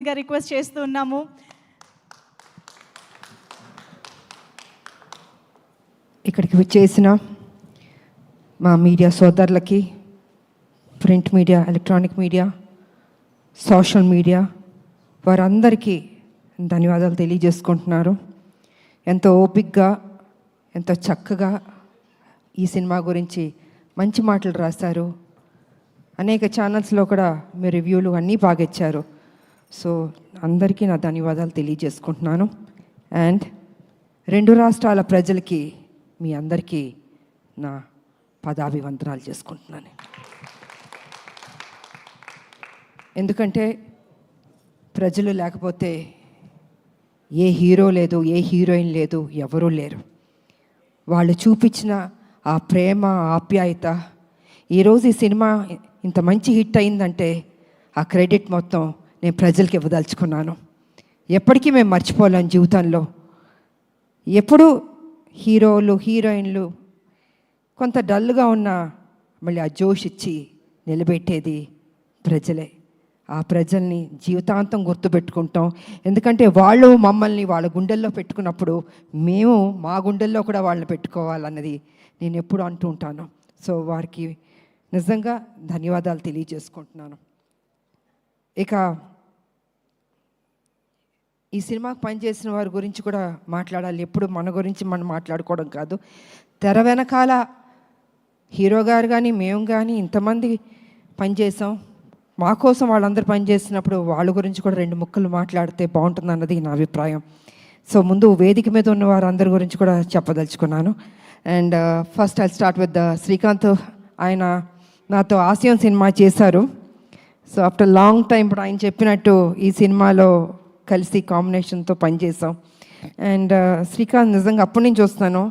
Request చేస్తూ ఉన్నాము. ఇక్కడికి వచ్చేసిన మా మీడియా సోదరులకి, print media, electronic media, social media వారందరికీ ధన్యవాదాలు తెలియజేసుకుంటున్నారు. ఎంతో ఓపికగా, ఎంతో చక్కగా ఈ సినిమా గురించి మంచి మాటలు రాశారు. అనేక ఛానల్స్లో కూడా మీ రివ్యూలు అన్నీ బాగా ఇచ్చారు. సో అందరికీ నా ధన్యవాదాలు తెలియజేసుకుంటున్నాను. అండ్ రెండు రాష్ట్రాల ప్రజలకి, మీ అందరికీ నా పదాభివందనాలు చేసుకుంటున్నాను. ఎందుకంటే ప్రజలు లేకపోతే ఏ హీరో లేదు, ఏ హీరోయిన్ లేదు, ఎవరూ లేరు. వాళ్ళు చూపించిన ఆ ప్రేమ, ఆప్యాయత, ఈరోజు ఈ సినిమా ఇంత మంచి హిట్ అయిందంటే ఆ క్రెడిట్ మొత్తం నేను ప్రజలకి ఇవ్వదలుచుకున్నాను. ఎప్పటికీ మేము మర్చిపోలేం జీవితంలో. ఎప్పుడు హీరోలు, హీరోయిన్లు కొంత డల్గా ఉన్న మళ్ళీ ఆ జోష్ ఇచ్చి నిలబెట్టేది ప్రజలే. ఆ ప్రజల్ని జీవితాంతం గుర్తుపెట్టుకుంటాం. ఎందుకంటే వాళ్ళు మమ్మల్ని వాళ్ళ గుండెల్లో పెట్టుకున్నప్పుడు మేము మా గుండెల్లో కూడా వాళ్ళని పెట్టుకోవాలన్నది నేను ఎప్పుడు అంటూ ఉంటాను. సో వారికి నిజంగా ధన్యవాదాలు తెలియజేసుకుంటున్నాను. ఇక ఈ సినిమాకి పనిచేసిన వారి గురించి కూడా మాట్లాడాలి. ఎప్పుడు మన గురించి మనం మాట్లాడుకోవడం కాదు. తెర వెనకాల హీరో గారు కానీ మేము కానీ ఇంతమంది పనిచేసాం. మా కోసం వాళ్ళందరూ పనిచేసినప్పుడు వాళ్ళ గురించి కూడా రెండు ముక్కలు మాట్లాడితే బాగుంటుంది అన్నది నా అభిప్రాయం. సో ముందు వేదిక మీద ఉన్న వారందరి గురించి కూడా చెప్పదలుచుకున్నాను. And first I start with Srikanth. ఆయన నాతో ఆశయం సినిమా చేశారు. సో ఆఫ్టర్ లాంగ్ టైం ఇప్పుడు ఆయన చెప్పినట్టు ఈ సినిమాలో కలిసి కాంబినేషన్తో పనిచేసాం. అండ్ శ్రీకాంత్ నిజంగా అప్పటి నుంచి చూస్తున్నాను,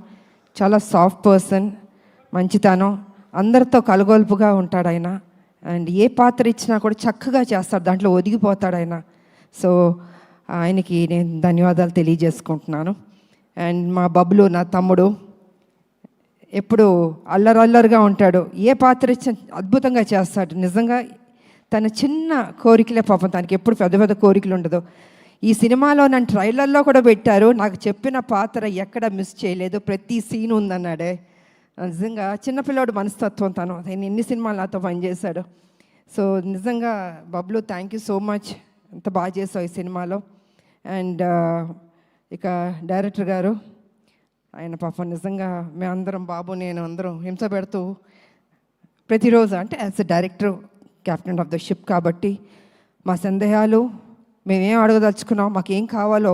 చాలా సాఫ్ట్ పర్సన్, మంచితనం, అందరితో కలగొలుపుగా ఉంటాడు ఆయన. అండ్ ఏ పాత్ర ఇచ్చినా కూడా చక్కగా చేస్తాడు, దాంట్లో ఒదిగిపోతాడు ఆయన. సో ఆయనకి నేను ధన్యవాదాలు తెలియజేసుకుంటున్నాను. అండ్ మా బబ్లు, నా తమ్ముడు, ఎప్పుడు అల్లరల్లరిగా ఉంటాడు, ఏ పాత్ర ఇచ్చిన అద్భుతంగా చేస్తాడు. నిజంగా తన చిన్న కోరికలే పాపం, తనకి ఎప్పుడు పెద్ద పెద్ద కోరికలు ఉండదు. ఈ సినిమాలో నన్ను ట్రైలర్లో కూడా పెట్టారు, నాకు చెప్పిన పాత్ర ఎక్కడ మిస్ చేయలేదు, ప్రతి సీన్ ఉందన్నాడే. నిజంగా చిన్నపిల్లాడు మనస్తత్వం తను. ఆయన ఎన్ని సినిమాలు నాతో పనిచేశాడు. సో నిజంగా Bablu, thank you so much, ఎంత బాగా చేసావు ఈ సినిమాలో. అండ్ ఇక డైరెక్టర్ గారు, ఆయన పాపం నిజంగా మేమందరం, బాబు నేను అందరం హింస పెడుతూ ప్రతిరోజు, అంటే as a director, captain of the ship కాబట్టి మా సందేహాలు, మేమేం అడగదలుచుకున్నాం, మాకేం కావాలో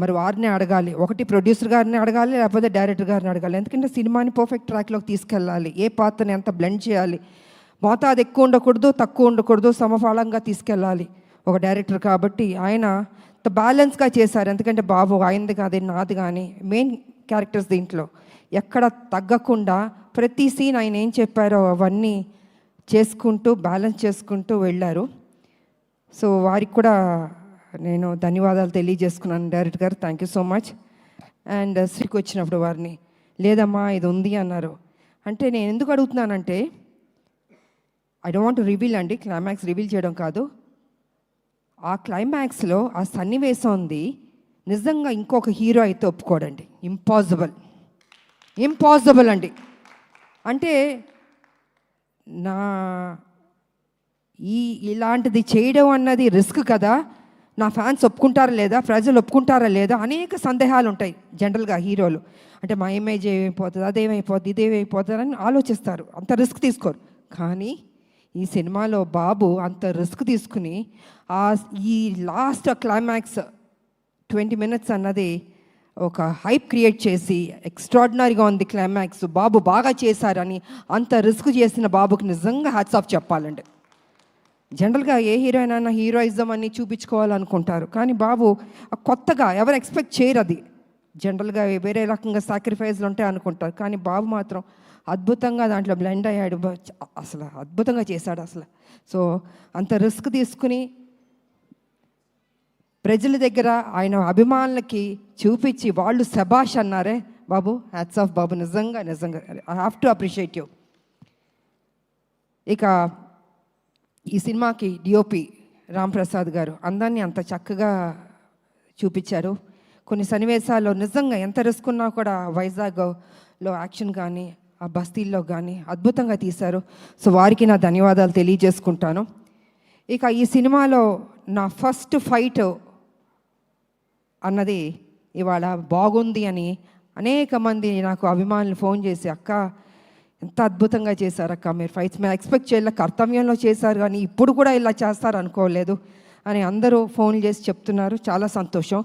మరి వారిని అడగాలి. ఒకటి ప్రొడ్యూసర్ గారిని అడగాలి, లేకపోతే డైరెక్టర్ గారిని అడగాలి. ఎందుకంటే సినిమాని పర్ఫెక్ట్ ట్రాక్లోకి తీసుకెళ్ళాలి. ఏ పాత్రని ఎంత బ్లెండ్ చేయాలి, మోతాదు ఎక్కువ ఉండకూడదు, తక్కువ ఉండకూడదు, సమఫలంగా తీసుకెళ్ళాలి ఒక డైరెక్టర్ కాబట్టి. ఆయన బ్యాలెన్స్గా చేశారు. ఎందుకంటే బాబు ఆయనది కాదు, నాది కానీ మెయిన్ క్యారెక్టర్స్ దీంట్లో ఎక్కడ తగ్గకుండా ప్రతి సీన్ ఆయన ఏం చెప్పారో అవన్నీ చేసుకుంటూ బ్యాలెన్స్ చేసుకుంటూ వెళ్ళారు. సో వారికి కూడా నేను ధన్యవాదాలు తెలియజేసుకున్నాను. డైరెక్టర్ గారు, thank you so much. And శ్రీకి వచ్చినప్పుడు వారిని, లేదమ్మా ఇది ఉంది అన్నారు. అంటే నేను ఎందుకు అడుగుతున్నానంటే, I don't want to reveal అండి, క్లైమాక్స్ రివీల్ చేయడం కాదు. ఆ క్లైమాక్స్లో ఆ సన్నివేశం ఉంది, నిజంగా ఇంకొక హీరో అయితే ఒప్పుకోడండి. ఇంపాసిబుల్ అండి. అంటే నా ఇలాంటిది చేయడం అన్నది రిస్క్ కదా, నా ఫ్యాన్స్ ఒప్పుకుంటారా లేదా, ప్రజలు ఒప్పుకుంటారా లేదా, అనేక సందేహాలు ఉంటాయి జనరల్గా హీరోలు. అంటే మా ఇమేజ్ ఏమైపోతుంది, అదేమైపోతుంది, ఇదేమైపోతుంది అని ఆలోచిస్తారు, అంత రిస్క్ తీసుకోరు. కానీ ఈ సినిమాలో బాబు అంత రిస్క్ తీసుకుని ఈ లాస్ట్ క్లైమాక్స్ 20 minutes అన్నది ఒక హైప్ క్రియేట్ చేసి ఎక్స్ట్రాడినరీగా ఉంది క్లైమాక్స్, బాబు బాగా చేశారని అంత రిస్క్ చేసిన బాబుకి నిజంగా హ్యాట్స్ ఆఫ్ చెప్పాలండి. జనరల్గా ఏ హీరోయిన్ అయినా హీరోయిజం అని చూపించుకోవాలనుకుంటారు, కానీ బాబు కొత్తగా ఎవరు ఎక్స్పెక్ట్ చేయరు. అది జనరల్గా వేరే రకంగా సాక్రిఫైస్లు ఉంటాయి అనుకుంటారు, కానీ బాబు మాత్రం అద్భుతంగా దాంట్లో బ్లెండ్ అయ్యాడు, అసలు అద్భుతంగా చేశాడు అసలు. సో అంత రిస్క్ తీసుకుని ప్రజల దగ్గర ఆయన అభిమానులకి చూపించి వాళ్ళు శబాష్ అన్నారే బాబు, హ్యాట్స్ ఆఫ్ బాబు, నిజంగా I have to appreciate you. ఇక ఈ సినిమాకి డిఓపి రాంప్రసాద్ గారు అందాన్ని అంత చక్కగా చూపించారు. కొన్ని సన్నివేశాల్లో నిజంగా ఎంత రిస్క్ ఉన్నా కూడా వైజాగ్లో యాక్షన్ కానీ ఆ బస్తీల్లో కానీ అద్భుతంగా తీశారు. సో వారికి నా ధన్యవాదాలు తెలియజేసుకుంటాను. ఇక ఈ సినిమాలో నా ఫస్ట్ ఫైట్ అన్నది ఇవాళ బాగుంది అని అనేక మంది నాకు అభిమానులు ఫోన్ చేసి, అక్క ఎంత అద్భుతంగా చేశారు అక్క, మీరు ఫైట్స్ మేము ఎక్స్పెక్ట్ చేయలే, కర్తవ్యంలో చేశారు కానీ ఇప్పుడు కూడా ఇలా చేస్తారు అనుకోలేదు అని అందరూ ఫోన్ చేసి చెప్తున్నారు. చాలా సంతోషం.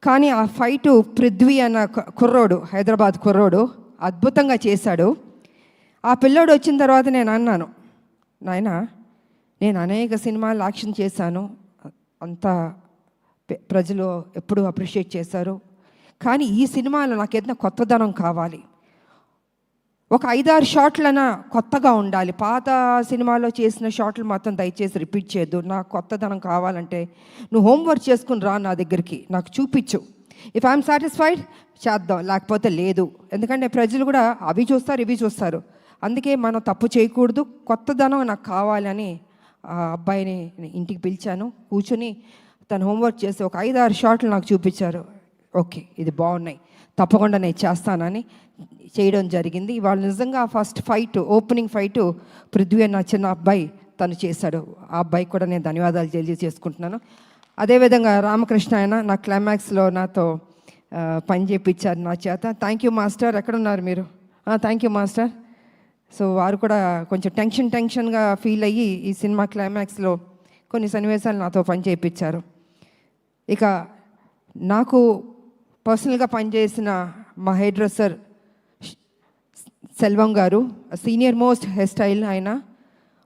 కానీ ఆ ఫైటు పృథ్వీ అన్న కుర్రోడు, హైదరాబాద్ కుర్రోడు అద్భుతంగా చేశాడు. ఆ పిల్లోడు వచ్చిన తర్వాత నేను అన్నాను, నాయన నేను అనేక సినిమాలు యాక్షన్ చేశాను, అంతా ప్రజలు ఎప్పుడూ అప్రిషియేట్ చేశారు, కానీ ఈ సినిమాలో నాకు ఏదైనా కొత్తదనం కావాలి, ఒక 5-6 షాట్లైనా కొత్తగా ఉండాలి, పాత సినిమాలో చేసిన షాట్లు మాత్రం దయచేసి రిపీట్ చేయొద్దు, నాకు కొత్తదనం కావాలంటే నువ్వు హోంవర్క్ చేసుకుని రా నా దగ్గరికి, నాకు చూపించు, ఇఫ్ ఐఎమ్ సాటిస్ఫైడ్ చేద్దాం, లేకపోతే లేదు. ఎందుకంటే ప్రజలు కూడా అవి చూస్తారు ఇవి చూస్తారు, అందుకే మనం తప్పు చేయకూడదు, కొత్తదనం నాకు కావాలని ఆ అబ్బాయిని ఇంటికి పిలిచాను. కూర్చొని తను హోంవర్క్ చేసి ఒక 5-6 షాట్లు నాకు చూపించారు. ఓకే ఇది బాగున్నాయి, తప్పకుండా నేను చేస్తానని చేయడం జరిగింది. ఇవాళ నిజంగా first fight, opening fight Prithvi అన్న చిన్న అబ్బాయి తను చేశాడు. ఆ అబ్బాయికి కూడా నేను ధన్యవాదాలు తెలియజేసుకుంటున్నాను. అదేవిధంగా రామకృష్ణ ఆయన నా క్లైమాక్స్లో నాతో పని చేయించారు నా చేత. థ్యాంక్ యూ మాస్టర్, ఎక్కడున్నారు మీరు? Thank you master. సో వారు కూడా కొంచెం టెన్షన్గా ఫీల్ అయ్యి ఈ సినిమా క్లైమాక్స్లో కొన్ని సన్నివేశాలు నాతో పని చేయించారు. ఇక నాకు పర్సనల్గా పనిచేసిన మా హెయిర్ డ్రెస్సర్ సెల్వం గారు, సీనియర్ మోస్ట్ హెయిర్ స్టైల్, ఆయన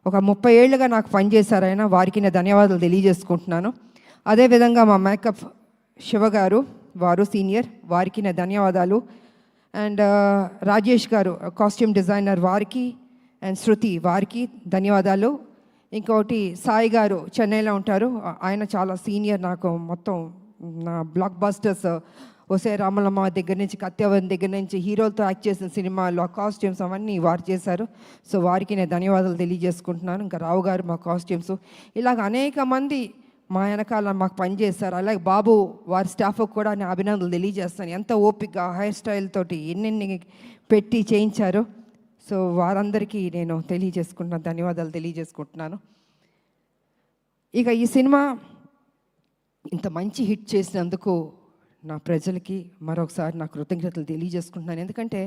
ఒక 30 ఏళ్ళుగా నాకు పనిచేశారు. ఆయన వారికి నేను ధన్యవాదాలు తెలియజేసుకుంటున్నాను. అదేవిధంగా మా మేకప్ శివ గారు, వారు సీనియర్, వారికి నా ధన్యవాదాలు. అండ్ రాజేష్ గారు కాస్ట్యూమ్ డిజైనర్, వారికి, అండ్ శృతి వారికి ధన్యవాదాలు. ఇంకోటి సాయి గారు చెన్నైలో ఉంటారు, ఆయన చాలా సీనియర్, నాకు మొత్తం నా బ్లాక్ బస్టర్స్ ఒసే రామలమ్మ దగ్గర నుంచి, కత్యవన్ దగ్గర నుంచి, హీరోలతో యాక్ట్ చేసిన సినిమాలు ఆ కాస్ట్యూమ్స్ అవన్నీ వారు చేశారు. సో వారికి నేను ధన్యవాదాలు తెలియజేసుకుంటున్నాను. ఇంకా రావు గారు మా కాస్ట్యూమ్స్, ఇలాగ అనేక మంది మా వెనకాల మాకు పనిచేస్తారు. అలాగే బాబు వారి స్టాఫ్కి కూడా నేను అభినందనలు తెలియజేస్తాను. ఎంత ఓపికగా హెయిర్ స్టైల్ తోటి ఎన్నెన్ని పెట్టి చేయించారు. సో వారందరికీ నేను తెలియజేసుకుంటున్నాను, ధన్యవాదాలు తెలియజేసుకుంటున్నాను. ఇక ఈ సినిమా ఇంత మంచి హిట్ చేసినందుకు నా ప్రజలకి మరొకసారి నా కృతజ్ఞతలు తెలియజేసుకుంటున్నాను. ఎందుకంటే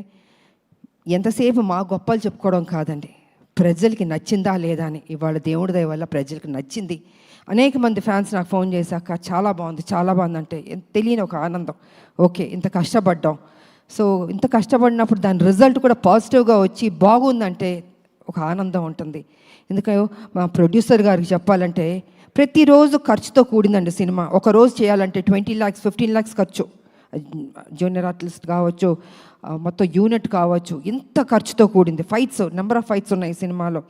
ఎంతసేపు మా గొప్పలు చెప్పుకోవడం కాదండి, ప్రజలకి నచ్చిందా లేదా అని. ఇవాళ దేవుడి దయ వల్ల ప్రజలకు నచ్చింది. అనేక మంది ఫ్యాన్స్ నాకు ఫోన్ చేశాక చాలా బాగుంది చాలా బాగుంది అంటే తెలియని ఒక ఆనందం. ఓకే ఇంత కష్టపడ్డాం, సో ఇంత కష్టపడినప్పుడు దాని రిజల్ట్ కూడా పాజిటివ్గా వచ్చి బాగుందంటే ఒక ఆనందం ఉంటుంది. ఎందుకంటే మా ప్రొడ్యూసర్ గారికి చెప్పాలంటే ప్రతిరోజు ఖర్చుతో కూడిందండి సినిమా. ఒక రోజు చేయాలంటే 20 lakhs 15 lakhs ఖర్చు, జూనియర్ ఆర్టిస్ట్ కావచ్చు, మొత్తం యూనిట్ కావచ్చు, ఇంత ఖర్చుతో కూడింది. ఫైట్స్, నెంబర్ ఆఫ్ ఫైట్స్ ఉన్నాయి ఈ సినిమాలో,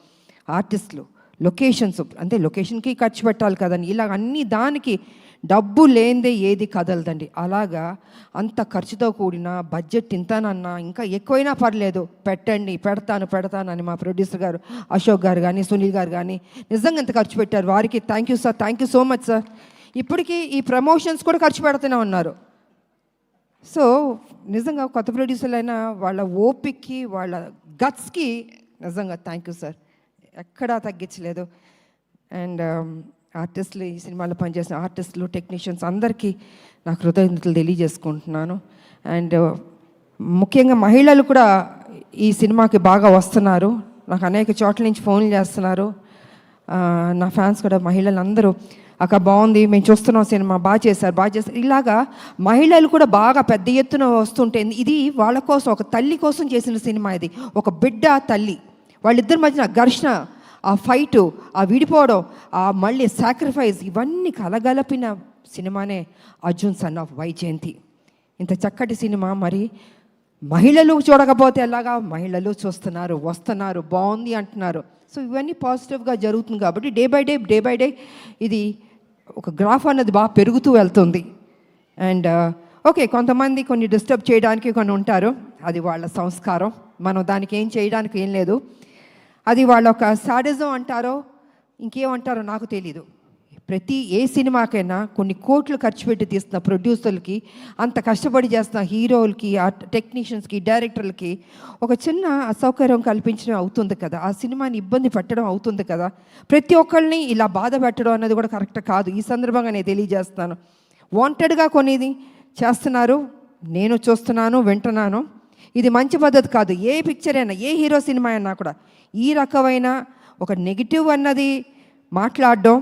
ఆర్టిస్టులు, లొకేషన్స్, అంటే లొకేషన్కి ఖర్చు పెట్టాలి కదండి. ఇలా అన్ని దానికి డబ్బు లేనిదే ఏది కదలదండి. అలాగా అంత ఖర్చుతో కూడిన బడ్జెట్ ఇంతనన్నా ఇంకా ఎక్కువైనా పర్లేదు పెట్టండి, పెడతాను అని మా ప్రొడ్యూసర్ గారు అశోక్ గారు కానీ సునీల్ గారు కానీ నిజంగా ఎంత ఖర్చు పెట్టారు. వారికి thank you sir, thank you so much sir. ఇప్పటికీ ఈ ప్రమోషన్స్ కూడా ఖర్చు పెడుతూనే ఉన్నారు. సో నిజంగా కొత్త ప్రొడ్యూసర్లు అయినా వాళ్ళ ఓపిక్కి వాళ్ళ గట్స్కి నిజంగా థ్యాంక్ యూ సార్, ఎక్కడా తగ్గించలేదు. అండ్ ఆర్టిస్టులు, ఈ సినిమాలో పనిచేసిన ఆర్టిస్టులు, టెక్నీషియన్స్ అందరికీ నా కృతజ్ఞతలు తెలియజేసుకుంటున్నాను. అండ్ ముఖ్యంగా మహిళలు కూడా ఈ సినిమాకి బాగా వస్తున్నారు. నాకు అనేక చోట్ల నుంచి ఫోన్లు చేస్తున్నారు నా ఫ్యాన్స్ కూడా. మహిళలు అందరూ అక్క బాగుంది, మేము చూస్తున్నాం సినిమా, బాగా చేశారు. ఇలాగా మహిళలు కూడా బాగా పెద్ద ఎత్తున వస్తుంటే ఇది వాళ్ళ కోసం, ఒక తల్లి కోసం చేసిన సినిమా ఇది. ఒక బిడ్డ తల్లి, వాళ్ళిద్దరి మధ్యన ఘర్షణ, ఆ ఫైటు, ఆ విడిపోవడం, ఆ మళ్ళీ సాక్రిఫైస్, ఇవన్నీ కలగలిపిన సినిమానే అర్జున్ సన్ ఆఫ్ వైజయంతి. ఇంత చక్కటి సినిమా మరి మహిళలు చూడకపోతే ఎలాగా, మహిళలు చూస్తున్నారు, వస్తున్నారు, బాగుంది అంటున్నారు. సో ఇవన్నీ పాజిటివ్గా జరుగుతుంది కాబట్టి డే బై డే ఇది ఒక గ్రాఫ్ అన్నది బాగా పెరుగుతూ వెళ్తుంది. అండ్ ఓకే కొంతమంది కొన్ని డిస్టర్బ్ చేయడానికి కొన్ని ఉంటారు, అది వాళ్ళ సంస్కారం, మనం దానికి ఏం చేయడానికి ఏం లేదు. అది వాళ్ళ ఒక సాడిజం అంటారో ఇంకేమంటారో నాకు తెలీదు. ఏ సినిమాకైనా కొన్ని కోట్లు ఖర్చు పెట్టి తీస్తున్న ప్రొడ్యూసర్లకి, అంత కష్టపడి చేస్తున్న హీరోలకి, ఆ టెక్నీషియన్స్కి, డైరెక్టర్లకి ఒక చిన్న అసౌకర్యం కల్పించడం అవుతుంది కదా, ఆ సినిమాని ఇబ్బంది పెట్టడం అవుతుంది కదా. ప్రతి ఒక్కరిని ఇలా బాధ పెట్టడం అన్నది కూడా కరెక్ట్ కాదు. ఈ సందర్భంగా నేను తెలియజేస్తాను. వాంటెడ్గా కొనేది చేస్తున్నారు, నేను చూస్తున్నాను, వింటున్నాను. ఇది మంచి పద్ధతి కాదు. ఏ పిక్చర్ అయినా, ఏ హీరో సినిమా అయినా కూడా ఈ రకమైన ఒక నెగిటివ్ అన్నది మాట్లాడడం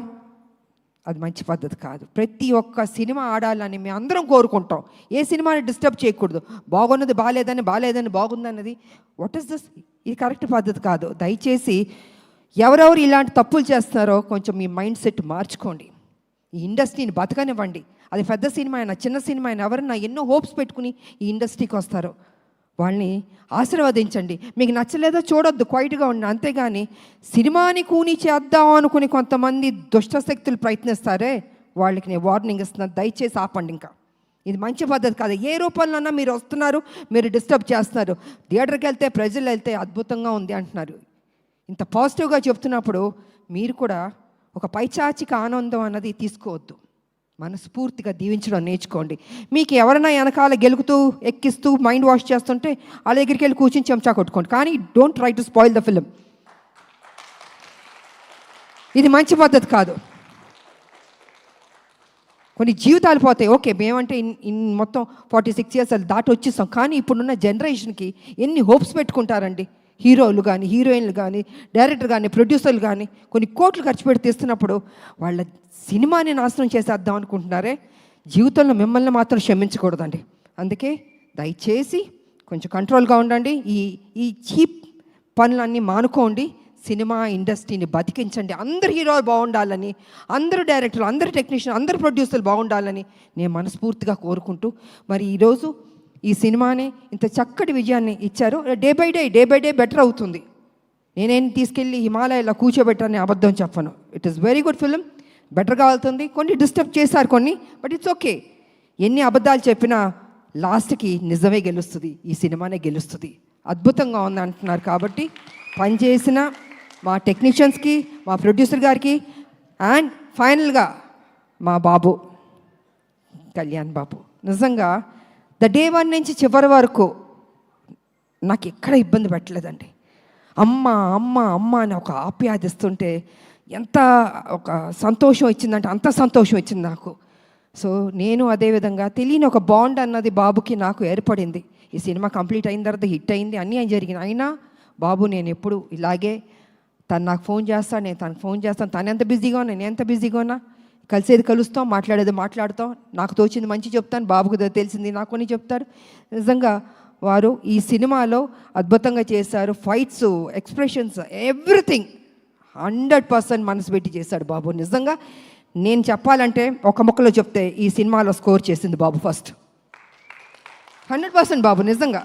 అది మంచి పద్ధతి కాదు. ప్రతి ఒక్క సినిమా ఆడాలని మేము అందరం కోరుకుంటాం. ఏ సినిమాని డిస్టర్బ్ చేయకూడదు. బాగున్నది బాగాలేదని బాగుందన్నది వాట్ ఈస్ దిస్? ఇది కరెక్ట్ పద్ధతి కాదు. దయచేసి ఎవరెవరు ఇలాంటి తప్పులు చేస్తున్నారో కొంచెం మీ మైండ్ సెట్ మార్చుకోండి. ఈ ఇండస్ట్రీని బతకనివ్వండి. అది పెద్ద సినిమా అయినా చిన్న సినిమా అయినా ఎవరన్నా ఎన్నో హోప్స్ పెట్టుకుని ఈ ఇండస్ట్రీకి వస్తారో వాళ్ళని ఆశీర్వదించండి. మీకు నచ్చలేదో చూడొద్దు, క్వైట్గా ఉండి. అంతేగాని సినిమాని కూని చేద్దాం అనుకుని కొంతమంది దుష్టశక్తులు ప్రయత్నిస్తారే, వాళ్ళకి నేను వార్నింగ్ ఇస్తున్నాను. దయచేసి ఆపండి. ఇంకా ఇది మంచి పద్ధతి కాదు. ఏ రూపంలోనన్నా మీరు వస్తున్నారు, మీరు డిస్టర్బ్ చేస్తున్నారు. థియేటర్కి వెళ్తే ప్రజలు వెళ్తే అద్భుతంగా ఉంది అంటున్నారు. ఇంత పాజిటివ్గా చెప్తున్నప్పుడు మీరు కూడా ఒక పైచాచిక ఆనందం అన్నది తీసుకోవద్దు. మనస్ఫూర్తిగా దీవించడం నేర్చుకోండి. మీకు ఎవరైనా వెనకాల గెలుకుతూ ఎక్కిస్తూ మైండ్ వాష్ చేస్తుంటే వాళ్ళ దగ్గరికి వెళ్ళి కూర్చొని చెంచా కొట్టుకోండి. కానీ don't try to spoil the film. ఇది మంచి పద్ధతి కాదు. కొన్ని జీవితాలు పోతాయి. ఓకే, మేమంటే మొత్తం 46 years దాటి వచ్చేస్తాం. కానీ ఇప్పుడున్న జనరేషన్కి ఎన్ని హోప్స్ పెట్టుకుంటారండి. హీరోలు కానీ, హీరోయిన్లు కానీ, డైరెక్టర్ కానీ, ప్రొడ్యూసర్లు కానీ కొన్ని కోట్లు ఖర్చు పెట్టి తీస్తున్నప్పుడు వాళ్ళ సినిమాని నాశనం చేసేద్దాం అనుకుంటున్నారే. జీవితంలో మిమ్మల్ని మాత్రం క్షమించకూడదండి. అందుకే దయచేసి కొంచెం కంట్రోల్గా ఉండండి. ఈ చీప్ పనులన్నీ మానుకోండి. సినిమా ఇండస్ట్రీని బతికించండి. అందరు హీరోలు బాగుండాలని, అందరు డైరెక్టర్లు, అందరు టెక్నీషియన్, అందరు ప్రొడ్యూసర్లు బాగుండాలని నేను మనస్ఫూర్తిగా కోరుకుంటూ, మరి ఈరోజు ఈ సినిమాని ఇంత చక్కటి విజయాన్ని ఇచ్చారు. డే బై డే బెటర్ అవుతుంది. నేనేం తీసుకెళ్ళి హిమాలయాలో కూర్చోబెట్టాలని అబద్ధం చెప్పను. It is very good film. బెటర్గా వెళ్తుంది. కొన్ని డిస్టర్బ్ చేశారు కొన్ని, బట్ ఇట్స్ ఓకే. ఎన్ని అబద్ధాలు చెప్పినా లాస్ట్కి నిజమే గెలుస్తుంది. ఈ సినిమానే గెలుస్తుంది. అద్భుతంగా ఉంది అంటున్నారు. కాబట్టి పనిచేసిన మా టెక్నీషియన్స్కి, మా ప్రొడ్యూసర్ గారికి, అండ్ ఫైనల్గా మా బాబు కళ్యాణ్ బాబు, నిజంగా డే 1 నుంచి చివరి వరకు నాకు ఎక్కడ ఇబ్బంది పెట్టలేదండి. అమ్మ అమ్మ అమ్మ అని ఒక ఆప్యాదిస్తుంటే ఎంత ఒక సంతోషం ఇచ్చిందంటే అంత సంతోషం ఇచ్చింది నాకు. సో నేను అదేవిధంగా తెలియని ఒక బాండ్ అన్నది బాబుకి నాకు ఏర్పడింది. ఈ సినిమా కంప్లీట్ అయిన తర్వాత హిట్ అయింది, అన్నీ జరిగింది. అయినా బాబు నేను ఎప్పుడు ఇలాగే, తను నాకు ఫోన్ చేస్తాను, నేను తనకు ఫోన్ చేస్తాను. తను ఎంత బిజీగా ఉన్నా, నేను ఎంత బిజీగా ఉన్నా, కలిసేది కలుస్తాం, మాట్లాడేది మాట్లాడతాం. నాకు తోచింది మంచి చెప్తాను, బాబుకు తెలిసింది నాకు కొన్ని చెప్తారు. నిజంగా వారు ఈ సినిమాలో అద్భుతంగా చేశారు. ఫైట్స్, ఎక్స్ప్రెషన్స్, ఎవ్రీథింగ్ 100% మనసు పెట్టి చేశాడు బాబు. నిజంగా నేను చెప్పాలంటే ఒక ముక్కలో చెప్తే ఈ సినిమాలో స్కోర్ చేసింది బాబు ఫస్ట్. 100% బాబు నిజంగా.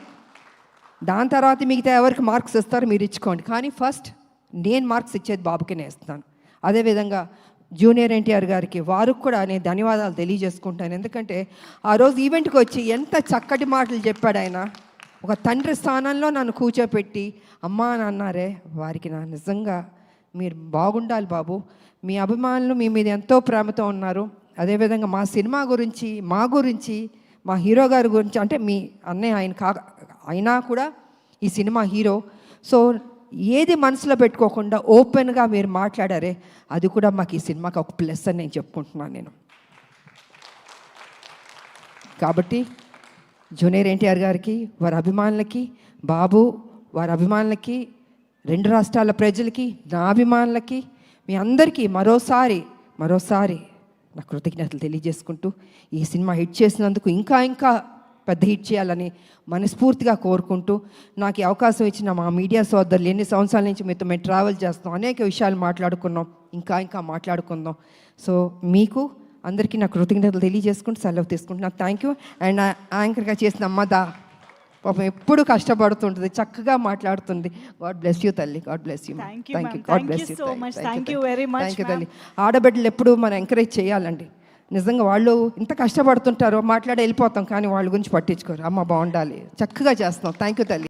దాని తర్వాత మిగతా ఎవరికి మార్క్స్ ఇస్తారో మీరు ఇచ్చుకోండి. కానీ ఫస్ట్ నేను మార్క్స్ ఇచ్చేది బాబుకి నేను ఇస్తాను. అదేవిధంగా జూనియర్ ఎన్టీఆర్ గారికి, వారికి కూడా నేను ధన్యవాదాలు తెలియజేసుకుంటాను. ఎందుకంటే ఆ రోజు ఈవెంట్కి వచ్చి ఎంత చక్కటి మాటలు చెప్పాడు ఆయన. ఒక తండ్రి స్థానంలో నన్ను కూర్చోపెట్టి అమ్మా అని అన్నారే, వారికి నా నిజంగా మీరు బాగుండాలి బాబు. మీ అభిమానులు మీ మీద ఎంతో ప్రేమతో ఉన్నారు. అదేవిధంగా మా సినిమా గురించి, మా గురించి, మా హీరో గారి గురించి, అంటే మీ అన్నయ్య ఆయన అయినా కూడా ఈ సినిమా హీరో. సో ఏది మనసులో పెట్టుకోకుండా ఓపెన్గా మీరు మాట్లాడారే, అది కూడా మాకు ఈ సినిమాకి ఒక ప్లస్ అని నేను చెప్పుకుంటున్నాను నేను. కాబట్టి జూనియర్ ఎన్టీఆర్ గారికి, వారి అభిమానులకి, బాబు వారి అభిమానులకి, 2 రాష్ట్రాల ప్రజలకి, నా అభిమానులకి, మీ అందరికీ మరోసారి నా కృతజ్ఞతలు తెలియజేసుకుంటూ, ఈ సినిమా హిట్ చేసినందుకు ఇంకా పెద్ద హిట్ చేయాలని మనస్ఫూర్తిగా కోరుకుంటూ, నాకు ఈ అవకాశం ఇచ్చిన మా మీడియా సోదరులు, ఎన్ని సంవత్సరాల నుంచి మీతో మేము ట్రావెల్ చేస్తాం, అనేక విషయాలు మాట్లాడుకున్నాం, ఇంకా మాట్లాడుకుందాం. సో మీకు అందరికీ నా కృతజ్ఞతలు తెలియజేసుకుంటూ సెలవు తీసుకుంటున్నాను. Thank you. అండ్ యాంకర్గా చేసిన అమ్మదా పాపం ఎప్పుడు కష్టపడుతుంటుంది, చక్కగా మాట్లాడుతుంది. గాడ్ బ్లెస్ యూ తల్లి, God bless you. God bless you. Thank you తల్లి. ఆడబిడ్డలు ఎప్పుడు మనం ఎంకరేజ్ చేయాలండి. నిజంగా వాళ్ళు ఇంత కష్టపడుతుంటారో మాట్లాడి వెళ్ళిపోతాం, కానీ వాళ్ళ గురించి పట్టించుకోరు. అమ్మ బాగుండాలి, చక్కగా చేస్తున్నాం. థ్యాంక్ యూ తల్లి.